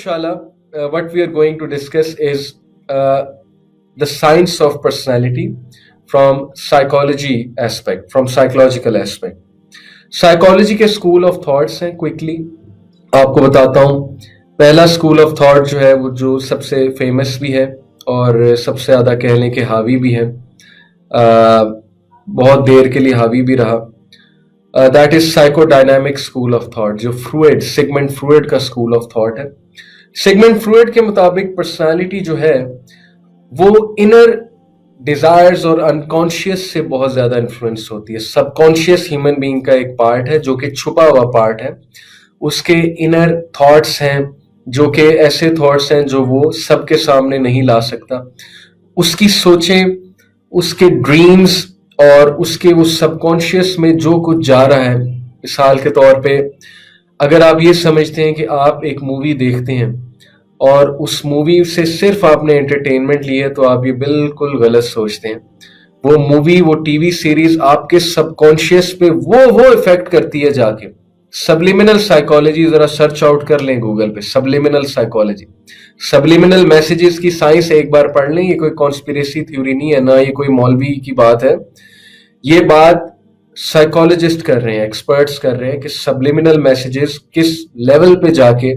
inshallah, what we are going to discuss is the science of personality from psychological aspect. Psychology के school of thoughts हैं. Quickly आपको बताता हूँ. पहला school of thought जो है वो जो सबसे फेमस भी है और सबसे ज्यादा कह लें कि हावी भी है, बहुत देर के लिए हावी भी रहा, that is psychodynamic school of thought, जो सिगमंड फ्रूइड का स्कूल ऑफ थॉट है. सिगमंड फ्रूइड के मुताबिक पर्सनालिटी जो है वो इनर डिजायर्स और अनकॉन्शियस से बहुत ज्यादा इन्फ्लुएंस होती है. सबकॉन्शियस ह्यूमन बीइंग का एक पार्ट है जो कि छुपा हुआ पार्ट है. उसके इनर थॉट्स हैं जो कि ऐसे थॉट्स हैं जो वो सबके सामने नहीं ला सकता. उसकी सोचें, उसके ड्रीम्स और उसके वो सबकॉन्शियस में जो कुछ जा रहा है. मिसाल के तौर पे अगर आप ये समझते हैं कि आप एक मूवी देखते हैं और उस मूवी से सिर्फ आपने एंटरटेनमेंट ली है, तो आप ये बिल्कुल गलत सोचते हैं. वो मूवी, वो टीवी सीरीज आपके सबकॉन्शियस पे वो इफेक्ट करती है जाके. सबलिमिनल साइकोलॉजी जरा सर्च आउट कर लें गूगल पे, सबलिमिनल साइकोलॉजी, सबलिमिनल मैसेजेस की साइंस एक बार पढ़ लें. ये कोई कॉन्स्पिरेसी थ्योरी नहीं है, ना ये कोई मौलवी की बात है. ये बात साइकोलॉजिस्ट कर रहे हैं, एक्सपर्ट्स कर रहे हैं कि सबलिमिनल मैसेजेस किस लेवल पे जाके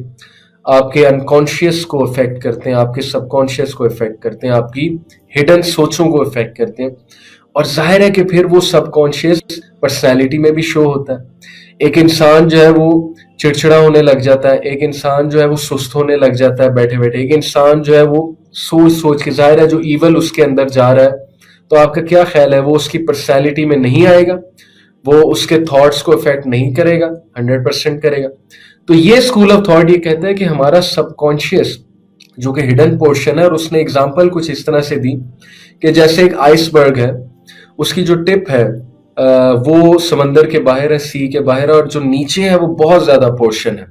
आपके अनकॉन्शियस को इफेक्ट करते हैं, आपके सबकॉन्शियस को इफेक्ट करते हैं, आपकी हिडन सोचों को इफेक्ट करते हैं. और जाहिर है कि फिर वो सबकॉन्शियस पर्सनैलिटी में भी शो होता है. एक इंसान जो है वो चिड़चिड़ा होने लग जाता है, एक इंसान जो है वो सुस्त होने लग जाता है बैठे बैठे, एक इंसान जो है वो सोच के, जाहिर है जो ईवल उसके अंदर जा रहा है, तो आपका क्या ख्याल है वो उसकी पर्सनैलिटी में नहीं आएगा, वो उसके थॉट्स को इफेक्ट नहीं करेगा, 100% करेगा. तो ये स्कूल ऑफ थॉट ये कहता है कि हमारा सबकॉन्शियस जो कि हिडन पोर्शन है, और उसने एग्जांपल कुछ इस तरह से दी कि जैसे एक आइसबर्ग है, उसकी जो टिप है वो समंदर के बाहर है, सी के बाहर है, और जो नीचे है वो बहुत ज्यादा पोर्शन है.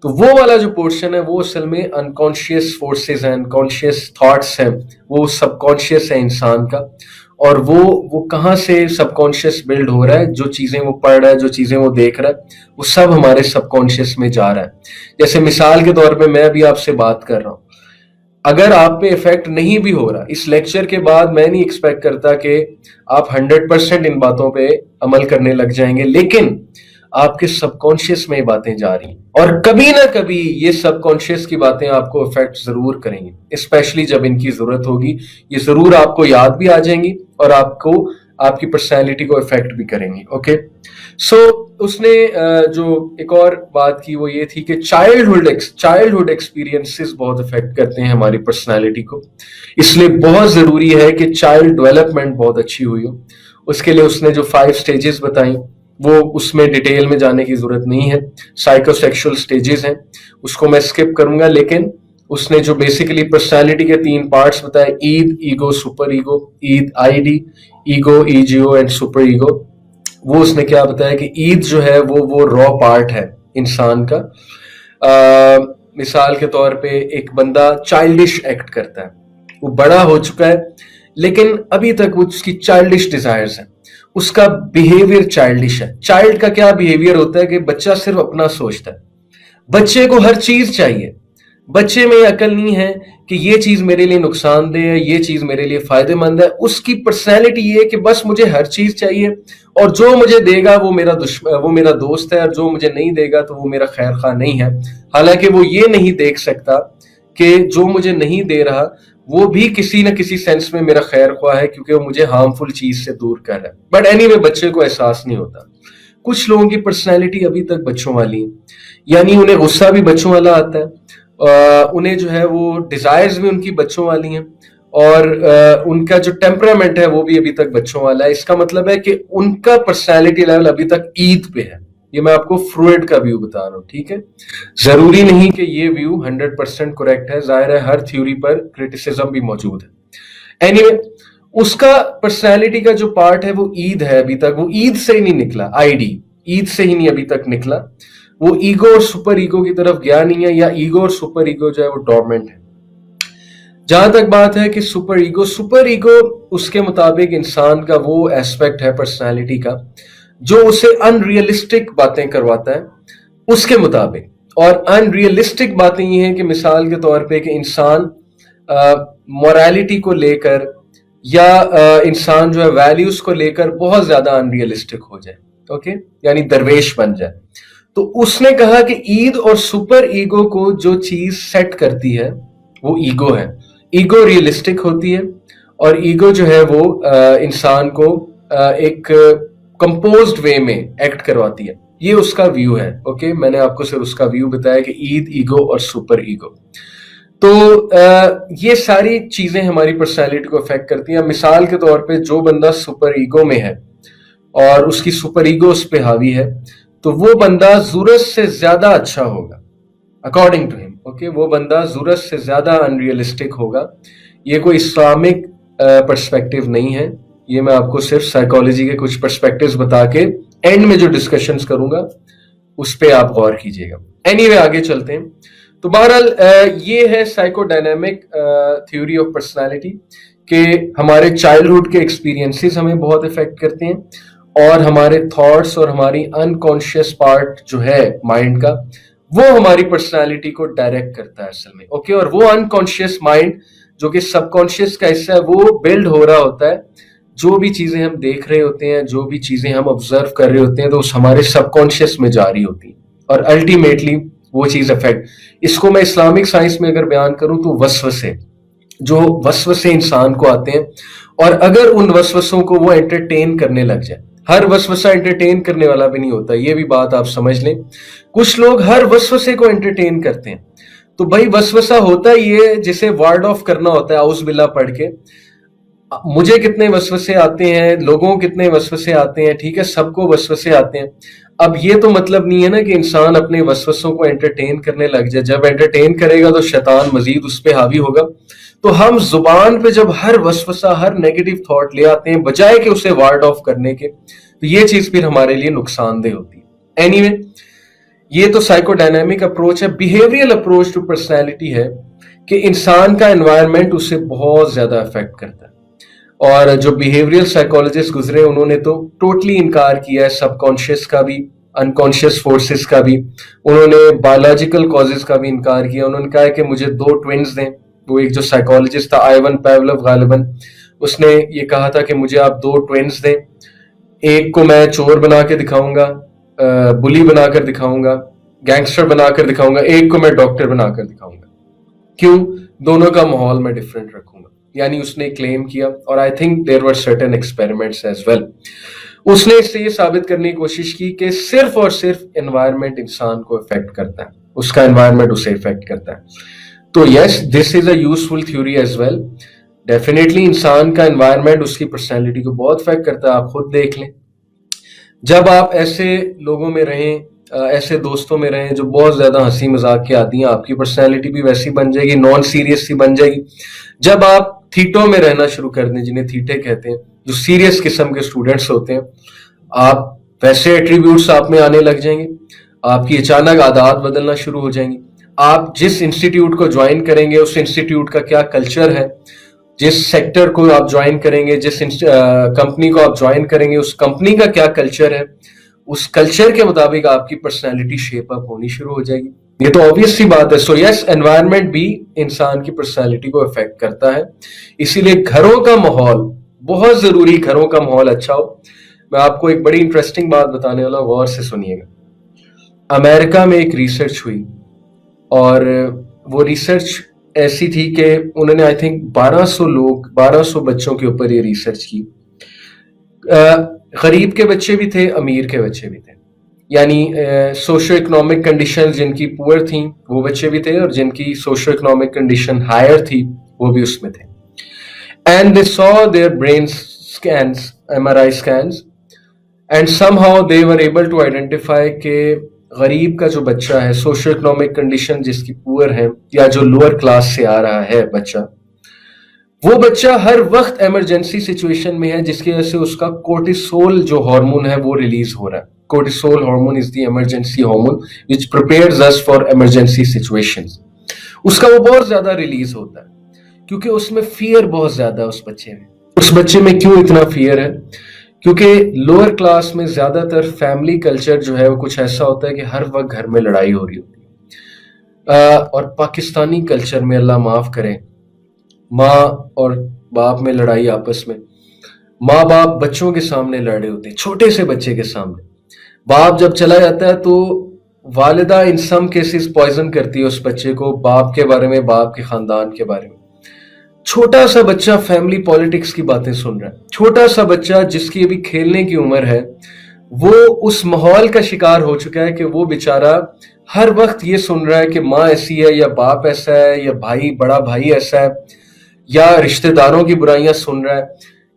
तो वो वाला जो पोर्शन है वो असल में अनकॉन्शियस फोर्सेस हैं, अनकॉन्शियस थॉट्स हैं, वो सबकॉन्शियस है इंसान का. और वो कहाँ से सबकॉन्शियस बिल्ड हो रहा है, जो चीजें वो पढ़ रहा है, जो चीजें वो देख रहा है, वो सब हमारे सबकॉन्शियस में जा रहा है. जैसे मिसाल के तौर पे मैं अभी आपसे बात कर रहा हूँ, अगर आप पे इफेक्ट नहीं भी हो रहा, इस लेक्चर के बाद मैं नहीं एक्सपेक्ट करता कि आप 100% इन बातों पे अमल करने लग जाएंगे, लेकिन आपके सबकॉन्शियस में ये बातें जा रही हैं और कभी ना कभी ये सबकॉन्शियस की बातें आपको इफेक्ट जरूर करेंगी, स्पेशली जब इनकी जरूरत होगी. ये जरूर आपको याद भी आ जाएंगी और आपको आपकी पर्सनैलिटी को इफेक्ट भी करेंगी. ओके, सो उसने जो एक और बात की वो ये थी कि चाइल्डहुड एक्सपीरियंसेस बहुत इफेक्ट करते हैं हमारी पर्सनैलिटी को. इसलिए बहुत जरूरी है कि चाइल्ड डेवलपमेंट बहुत अच्छी हुई हो. उसके लिए उसने जो 5 स्टेजेस बताई वो उसमें डिटेल में जाने की जरूरत नहीं है. साइकोसेक्सुअल स्टेजेस हैं, उसको मैं स्किप करूंगा. लेकिन उसने जो बेसिकली पर्सनालिटी के 3 पार्ट्स बताए, id, ego, super ego, id I D, ego, E G O and super ego. वो उसने क्या बताया कि ईद जो है वो रॉ पार्ट है इंसान का. मिसाल के तौर पे एक बंदा चाइल्डिश एक्ट करता है, वो बड़ा हो चुका है लेकिन अभी तक वो उसकी चाइल्डिश डिजायर्स हैं, उसका बिहेवियर चाइल्डिश है. चाइल्ड का क्या बिहेवियर होता है कि बच्चा सिर्फ अपना सोचता है, बच्चे को हर चीज चाहिए, बच्चे में अकल नहीं है कि ये चीज मेरे लिए नुकसानदेह है, ये चीज मेरे लिए फायदेमंद है. उसकी पर्सनैलिटी ये है कि बस मुझे हर चीज चाहिए और जो मुझे देगा वो मेरा दोस्त है, और जो मुझे नहीं देगा तो वो मेरा खैर खा नहीं है. हालांकि वो ये नहीं देख सकता कि जो मुझे नहीं दे रहा वो भी किसी न किसी सेंस में मेरा खैर ख्वाह है, क्योंकि वो मुझे हार्मफुल चीज से दूर कर रहा है. बट एनीवे बच्चे को एहसास नहीं होता. कुछ लोगों की पर्सनैलिटी अभी तक बच्चों वाली है, यानी उन्हें गुस्सा भी बच्चों वाला आता है, उन्हें जो है वो डिजायर्स भी उनकी बच्चों वाली हैं, और उनका जो टेम्परामेंट है वो भी अभी तक बच्चों वाला है. इसका मतलब है कि उनका पर्सनैलिटी लेवल अभी तक ईद पे है. ये मैं आपको फ्रूइड का व्यू बता रहा हूँ, ठीक है. जरूरी नहीं कि ये व्यू 100% करेक्ट है, जाहिर है हर थ्योरी पर क्रिटिसिज्म भी मौजूद है. एनीवे उसका पर्सनैलिटी का जो पार्ट है वो ईद है. अभी तक वो ईद से ही नहीं निकला, आईडी ईद से ही नहीं अभी तक निकला. वो ईगो और सुपर ईगो की तरफ गया नहीं है, या ईगो और सुपर ईगो जो है वो डोरमेंट है. जहां तक बात है कि सुपर ईगो उसके मुताबिक इंसान का वो एस्पेक्ट है पर्सनालिटी का जो उसे अनरियलिस्टिक बातें करवाता है उसके मुताबिक. और अनरियलिस्टिक बातें ये हैं कि मिसाल के तौर पे कि इंसान मोरालिटी को लेकर या इंसान जो है वैल्यूज को लेकर बहुत ज्यादा अनरियलिस्टिक हो जाए, ओके, यानी दरवेश बन जाए। तो उसने कहा कि ईद और सुपर ईगो को जो चीज सेट करती है वो ईगो है। ईगो रियलिस्टिक होती है और ईगो जो है वो इंसान को एक कंपोज्ड वे में एक्ट करवाती है। ये उसका व्यू है, ओके। मैंने आपको सिर्फ उसका व्यू बताया कि ईद, ईगो और सुपर ईगो। तो ये सारी चीजें हमारी पर्सनैलिटी को अफेक्ट करती हैं। मिसाल के तौर पे जो बंदा सुपर ईगो में है और उसकी सुपर ईगो उस पे हावी है, तो वो बंदा जरूरत से ज्यादा अच्छा होगा अकॉर्डिंग टू हिम, ओके। वो बंदा जरूरत से ज्यादा अनरियलिस्टिक होगा। ये कोई इस्लामिक पर्सपेक्टिव नहीं है, ये मैं आपको सिर्फ साइकोलॉजी के कुछ पर्सपेक्टिव्स बता के एंड में जो डिस्कशंस करूंगा उस पे आप गौर कीजिएगा। एनीवे, आगे चलते हैं। तो बहरहाल ये है साइकोडायनामिक थ्योरी ऑफ पर्सनालिटी के हमारे चाइल्डहुड के एक्सपीरियंसेस हमें बहुत इफेक्ट करते हैं और हमारे थॉट्स और हमारी अनकॉन्शियस पार्ट जो है माइंड का, वो हमारी पर्सनालिटी को डायरेक्ट करता है असल में, ओके। और वो अनकॉन्शियस माइंड जो कि सबकॉन्शियस का हिस्सा है, वो बिल्ड हो रहा होता है। जो भी चीजें हम देख रहे होते हैं, जो भी चीजें हम ऑब्जर्व कर रहे होते हैं, तो उस हमारे सबकॉन्शियस में जारी होती है और अल्टीमेटली वो चीज अफेक्ट। इसको मैं इस्लामिक साइंस में अगर बयान करूं तो वसवसे, जो वसवसे इंसान को आते हैं, और अगर उन वसवसों को वो एंटरटेन करने लग जाए। हर वसवसा एंटरटेन करने वाला भी नहीं होता, ये भी बात आप समझ लें। कुछ लोग हर वसवसे को एंटरटेन करते हैं। तो भाई वसवसा होता ये जिसे वार्ड ऑफ करना होता है आउज़ बिल्लाह पढ़ के। मुझे कितने वसवसे आते हैं, लोगों को कितने वसवसे आते हैं, ठीक है, सबको वसवसे आते हैं। अब ये तो मतलब नहीं है ना कि इंसान अपने वसवसों को एंटरटेन करने लग जाए। जब एंटरटेन करेगा तो शैतान मजीद उस पर हावी होगा। तो हम जुबान पे जब हर वसवसा, हर नेगेटिव थॉट ले आते हैं बजाय कि उसे वार्ड ऑफ करने के, तो ये चीज फिर हमारे लिए नुकसानदेह होती है। एनीवे, ये तो साइकोडायनामिक अप्रोच है। बिहेवियरल अप्रोच टू पर्सनैलिटी है कि इंसान का एनवायरनमेंट उसे बहुत ज्यादा अफेक्ट करता है। और जो बिहेवियरल साइकोलॉजिस्ट गुजरे उन्होंने तो टोटली इनकार किया है सबकॉन्शियस का भी, अनकॉन्शियस फोर्सेस का भी। उन्होंने बायोलॉजिकल कॉजेज का भी इनकार किया। उन्होंने कहा कि मुझे 2 ट्विन्स दें। वो एक जो साइकोलॉजिस्ट था आइवन पावलोव गालिबन, उसने ये कहा था कि मुझे आप 2 ट्विन्स दें, एक को मैं चोर बना के दिखाऊंगा, बुली बनाकर दिखाऊंगा, गैंगस्टर बनाकर दिखाऊंगा, एक को मैं डॉक्टर बनाकर दिखाऊंगा। क्यों? दोनों का माहौल मैं डिफरेंट रखूंगा, यानी उसने क्लेम किया। और I think there were certain experiments as well. उसने इससे ये साबित करने की कोशिश की कि सिर्फ और सिर्फ एनवायरनमेंट इंसान को इफेक्ट करता है, उसका एनवायरनमेंट उसे इफेक्ट करता है। तो yes, this is a useful theory as well. Definitely इंसान का एनवायरनमेंट उसकी पर्सनैलिटी को बहुत इफेक्ट करता है। आप खुद देख लें, जब आप ऐसे लोगों में रहें, ऐसे दोस्तों में रहें जो बहुत ज्यादा हंसी मजाक के आती हैं, आपकी पर्सनैलिटी भी वैसी बन जाएगी, नॉन सीरियस सी बन जाएगी। जब आप थीटों में रहना शुरू कर दें, जिन्हें थीटे कहते हैं, जो सीरियस किस्म के स्टूडेंट्स होते हैं, आप वैसे एट्रीब्यूट्स आप में आने लग जाएंगे। आपकी अचानक आदत बदलना शुरू हो जाएंगी। आप जिस इंस्टीट्यूट को ज्वाइन करेंगे उस इंस्टीट्यूट का क्या कल्चर है, जिस सेक्टर को आप ज्वाइन करेंगे, जिस कंपनी को आप ज्वाइन करेंगे उस कंपनी का क्या कल्चर है, उस कल्चर के मुताबिक आपकी पर्सनैलिटी शेप अप होनी शुरू हो जाएगी। ये तो ऑब्वियस सी बात है। सो यस, एनवायरनमेंट भी इंसान की पर्सनैलिटी को अफेक्ट करता है। इसीलिए घरों का माहौल बहुत जरूरी, घरों का माहौल अच्छा हो। मैं आपको एक बड़ी इंटरेस्टिंग बात बताने वाला हूं, गौर से सुनिएगा। अमेरिका में एक रिसर्च हुई और वो रिसर्च ऐसी थी कि उन्होंने आई थिंक 1200 बच्चों के ऊपर ये रिसर्च की। गरीब के बच्चे भी थे, अमीर के बच्चे भी थे, यानी सोशो इकोनॉमिक कंडीशन जिनकी पुअर थी वो बच्चे भी थे और जिनकी सोशो इकोनॉमिक कंडीशन हायर थी वो भी उसमें थे। And they saw their brain scans, MRI scans, and somehow they were able to identify के गरीब का जो बच्चा है, सोशो इकोनॉमिक कंडीशन जिसकी पुअर है या जो लोअर क्लास से आ रहा है बच्चा, वो बच्चा हर वक्त इमरजेंसी सिचुएशन में है, जिसकी वजह से उसका कोर्टिसोल जो हार्मोन है वो रिलीज हो रहा है। Cortisol hormone is the emergency hormone which prepares us for emergency situations. उसका वो बहुत ज्यादा रिलीज होता है क्योंकि उसमें फियर बहुत ज्यादा है उस बच्चे में। उस बच्चे में क्यों इतना फियर है? क्योंकि लोअर क्लास में ज्यादातर फैमिली कल्चर जो है वो कुछ ऐसा होता है कि हर वक्त घर में लड़ाई हो रही होती है, और पाकिस्तानी कल्चर में अल्लाह माफ करे, माँ और बाप में लड़ाई आपस में, माँ बाप बच्चों के सामने लड़ रहे होते हैं, छोटे से बच्चे के सामने। बाप जब चला जाता है तो वालिदा इन सम केसेस पॉइजन करती है उस बच्चे को, बाप के बारे में, बाप के खानदान के बारे में। छोटा सा बच्चा फैमिली पॉलिटिक्स की बातें सुन रहा है, छोटा सा बच्चा जिसकी अभी खेलने की उम्र है, वो उस माहौल का शिकार हो चुका है कि वो बेचारा हर वक्त ये सुन रहा है कि माँ ऐसी है, या बाप ऐसा है, या भाई, बड़ा भाई ऐसा है, या रिश्तेदारों की बुराइयां सुन रहा है,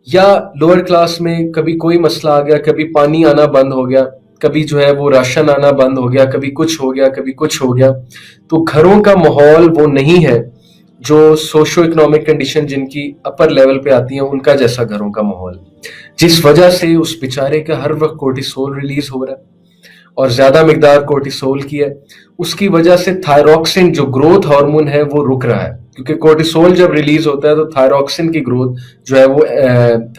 या लोअर क्लास में कभी कोई मसला आ गया, कभी पानी आना बंद हो गया, कभी जो है वो राशन आना बंद हो गया, कभी कुछ हो गया, कभी कुछ हो गया। तो घरों का माहौल वो नहीं है जो सोशो इकोनॉमिक कंडीशन जिनकी अपर लेवल पे आती है उनका जैसा घरों का माहौल, जिस वजह से उस बेचारे का हर वक्त कोर्टिसोल रिलीज हो रहा है, और ज्यादा मिकदार कोर्टिसोल की है। उसकी वजह से थायरॉक्सिन जो ग्रोथ हार्मोन है वो रुक रहा है, क्योंकि कोर्टिसोल जब रिलीज होता है तो थायरॉक्सिन की ग्रोथ जो है वो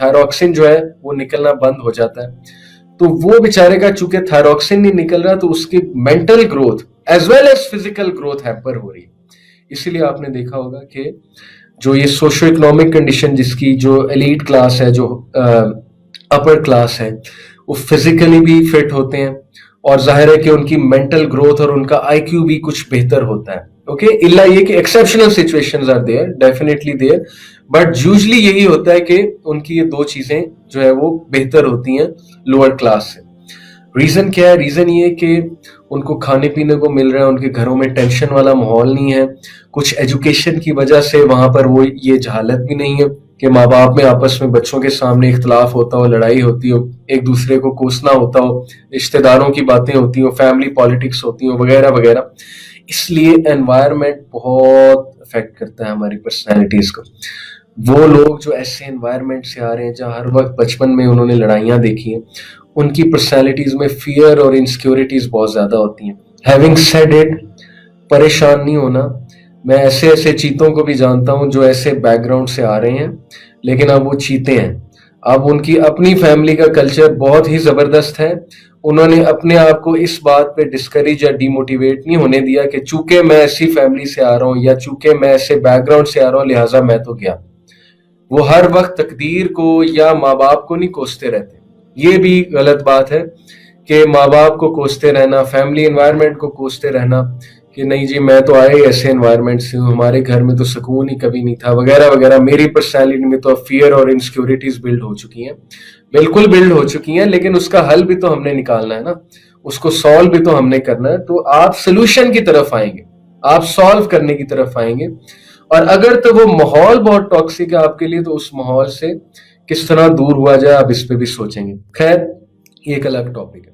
थायरॉक्सिन जो है वो निकलना बंद हो जाता है। तो वो बेचारे का चूंकि थायरॉक्सिन नहीं निकल रहा, तो उसकी mental growth as well as physical growth hamper हो रही है। इसीलिए आपने देखा होगा कि जो ये सोशो इकोनॉमिक कंडीशन जिसकी जो एलीट क्लास है, जो अपर क्लास है, वो फिजिकली भी फिट होते हैं, और जाहिर है कि उनकी मेंटल ग्रोथ और उनका आईक्यू भी कुछ बेहतर होता है। ओके, इल्ला ये कि exceptional situations are there, definitely there, but usually यही होता है कि उनकी ये दो चीजें जो है वो बेहतर होती हैं लोअर क्लास से। रीजन क्या है? रीजन ये कि उनको खाने पीने को मिल रहा है, उनके घरों में टेंशन वाला माहौल नहीं है, कुछ एजुकेशन की वजह से वहां पर वो ये जहालत भी नहीं है कि माँ बाप में आपस में बच्चों के सामने इख्तलाफ होता हो, लड़ाई होती हो, एक दूसरे को कोसना होता हो, रिश्तेदारों की बातें होती हो, फैमिली पॉलिटिक्स होती हो, वगैरह वगैरह। इसलिए एनवायरनमेंट बहुत अफेक्ट करता है हमारी पर्सनैलिटीज को। वो लोग जो ऐसे एनवायरनमेंट से आ रहे हैं जहाँ हर वक्त बचपन में उन्होंने लड़ाइयाँ देखी हैं, उनकी पर्सनैलिटीज में फियर और इनसिक्योरिटीज बहुत ज्यादा होती हैं। हैविंग सेड इट, परेशान नहीं होना। मैं ऐसे ऐसे चीतों को भी जानता हूं जो ऐसे बैकग्राउंड से आ रहे हैं, लेकिन अब वो चीते हैं। अब उनकी अपनी फैमिली का कल्चर बहुत ही जबरदस्त है। उन्होंने अपने आप को इस बात पे डिस्करेज या डिमोटिवेट नहीं होने दिया कि चूंकि मैं ऐसी फैमिली से आ रहा हूँ या चूंकि मैं ऐसे बैकग्राउंड से आ रहा हूँ लिहाजा मैं तो गया। वो हर वक्त तकदीर को या माँ बाप को नहीं कोसते रहते। ये भी गलत बात है कि माँ बाप को कोसते रहना, फैमिली एनवायरनमेंट को कोसते रहना कि नहीं जी मैं तो आए ऐसे एनवायरनमेंट से हूँ, हमारे घर में तो सुकून ही कभी नहीं था, वगैरह वगैरह। मेरी पर्सनैलिटी में तो अब फियर और इनसिक्योरिटीज बिल्ड हो चुकी हैं। बिल्कुल बिल्ड हो चुकी हैं, लेकिन उसका हल भी तो हमने निकालना है ना, उसको सॉल्व भी तो हमने करना है। तो आप सोल्यूशन की तरफ आएंगे, आप सॉल्व करने की तरफ आएंगे। और अगर तो वो माहौल बहुत टॉक्सिक है आपके लिए, तो उस माहौल से किस तरह दूर हुआ जाए आप इस पे भी सोचेंगे। खैर, ये एक अलग टॉपिक है।